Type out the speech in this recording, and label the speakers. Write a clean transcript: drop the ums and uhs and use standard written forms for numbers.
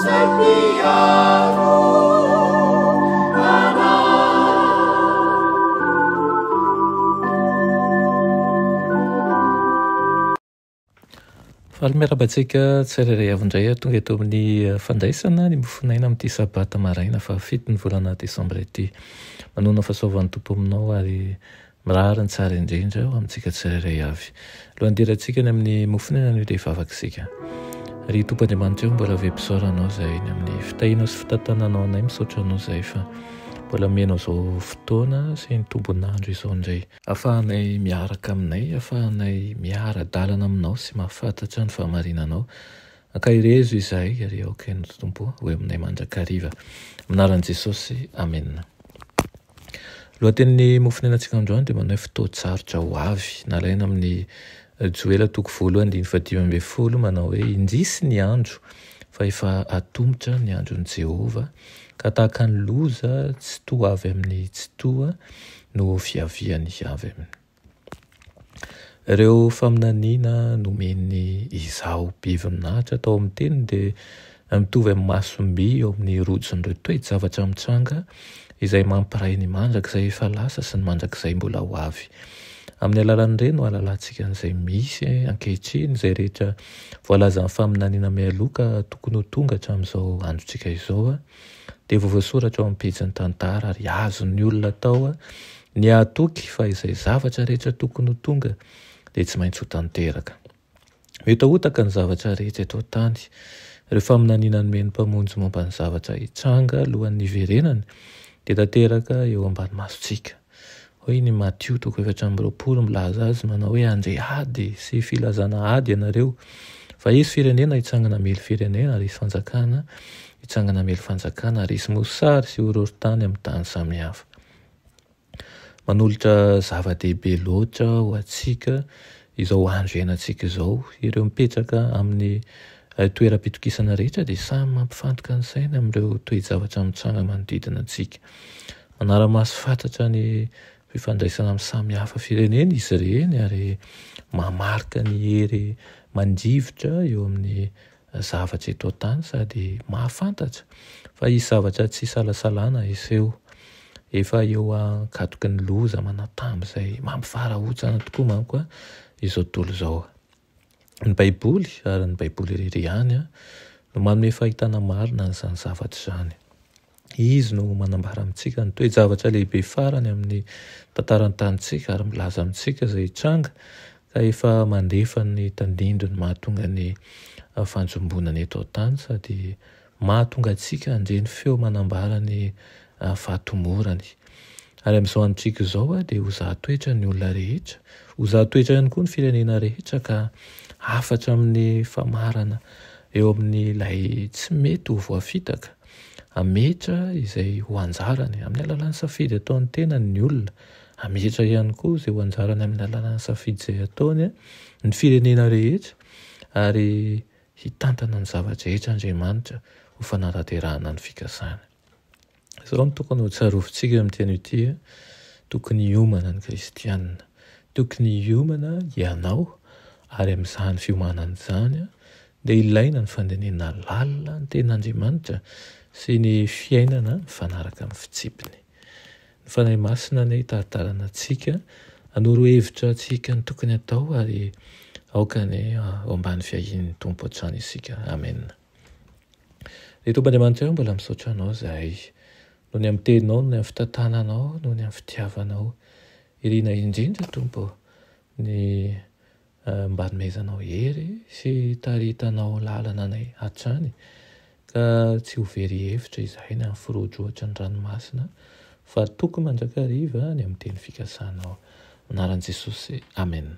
Speaker 1: Faly miarabantsika tsirairay avindray tonga eto amin'ny fandraisana ny mofinaina amin'ity sabata maraina fa 7 ny volana desambra ity. Manona fahasoavan'ny tompo aminao ary mirahary ny tsara indrindra amintsika tsirairay avy. Lohandirantsika ny amin'ny mofinaina ny rehefa avakisika. Ry Tompoandriamanitra eo mbola vempisaoranao zay ny amin'ny fitahinao sy fitantananao anay misaotra anao zay fa mbola menao zao fotoana sy ny tombonandro izao indray. Afahanay miaraka aminay, afahanay miara-dalana aminao sy mahafantatra ny fahamarinanao. Ankahirezo izahay ary aoka ny tompo hoe aminay mandrakariva. Minaran'i Jesosy, amen. Lohatenin'ny mofinainantsika androany dia manao fotoan-tsarotra ho avy. Nalaina amin'ny Joela 2:5-10 manao hoe indrisy ny andro fa efa atomotra ny andron'i Jehova. Ka tahaka ny loza tsy toa avy amin'ny tsy toa no fiaviany avy aminy. Ireo faminaniana nomeny izao bivinahitra tao amin'ny teniny dia mitovy amin'ny masomby eo amin'ny rojon'ireo toe-javatra mitranga izay mampiray ny mandrakizay efa lasa sy ny mandrakizay mbola ho avy. Amin'ny alalan'ireny no alalantsika n'izay misy ankehitriny izay rehetra voalaza ny faminaniana mialoka tokony ho tonga hatramin'izao androtsika izao dia voasoratra ao amin'ny pejin'ny tantara ary azon'ny olona tao ny atoky fa izay zavatra rehetra tokony ho tonga dia tsy maintsy ho tanteraka. Mihotahotaka ny zavatra rehetra eto tany. Ireo faminaniana nomeny mpamonjy momba ny zavatra hitranga alohan'ny iverenany dia tanteraka eo ambany masontsika. Hoy ny Matio 4:20 milaza azy manao hoe andray ady sy filazana ady ianareo fa hisy firenena hitsangana mely firenena ary hisy fanjakana hitsangana mely fanjakana ary hisy mosary sy horohorontany amin'ny tany samihafa. Manolotra zava-dehibe loatra ho antsika izao andro iainantsika izao. Ireo mipetraka amin'ny toeram-pitokisana rehetra dia samy mampifantoka ny saina amin'ireo toe-javatra mitranga manodidina antsika. Manara-maso fantatra ny fifandraisana amin'ny samihafa firenena izy ireny ary mamarika ny hery mandrivotra eo amin'ny zavatra eto tany sady mahafantatra fa isy zavatra tsy salasalana iseho. Efa eo ankatoky ny loza manatamba izay mampivarahontsana tokoa manko izao tontolo izao. Ny Baiboly ary ny Baiboly irery ihany no manome fahitana marina n'izany zavatra izany. Izy no manambara amintsika ny toe-javatra lehibe farany amin'ny tantaran'ny tanintsika ary milaza amintsika izay hitranga ka efa mandefa ny tandindro ny mahatonga ny fanjombonany eto tany sady mahatonga antsika handre ny feo manambara ny fahatomorany. Ary amin'izao androtsika izao dia ho zahan-toetra ny olona rehetra, ho zahan-toetra ihany koa ny firenena rehetra ka hafatra amin'ny famarana eo amin'ny ilay tsy mety ho voafitaka. Hametra izay ho anjarany amin'ny alalan'ny safidy ataony tenany ny olona. Hametra ihany koa izay ho anjarany amin'ny alalan'ny safidy izay ataony ny firenena rehetra ary hitantana ny zavatra rehetra Andriamanitra ho fanaraterahana ny fikasana. Izao no tokony ho tsarovintsika amin'ity an'ity tokony hiomana ny kristianina. Tokony hiomana ianao ary amin'izany fiomanana izany dia ilaina ny fandinihana lalina ny ten'Andriamanitra sy ny fiainana mifanaraka amin'ny fitsipiny. Ny fanahy masina ny hitaritarana antsika hanoro hevitra antsika ny tokony atao ary aoka ny ao ambany fiahin'ny Tompo hatrany isika. Amen. Ry Tompoandriamanitra eo mbola misaotra anao zahay noho ny amin'ny teninao, noho ny amin'ny fitantananao, noho ny amin'ny fitiavanao. Irina indrindra Tompo ny mba nomezanao hery sy taritanao lalana anay hatrany ka tsy ho very hevitra izahay ny amin'ny firojoatra ny ranomasina fa tokony mandrakariva ny amin'ny teny fikasanao. Anaran'i Jesosy, amen.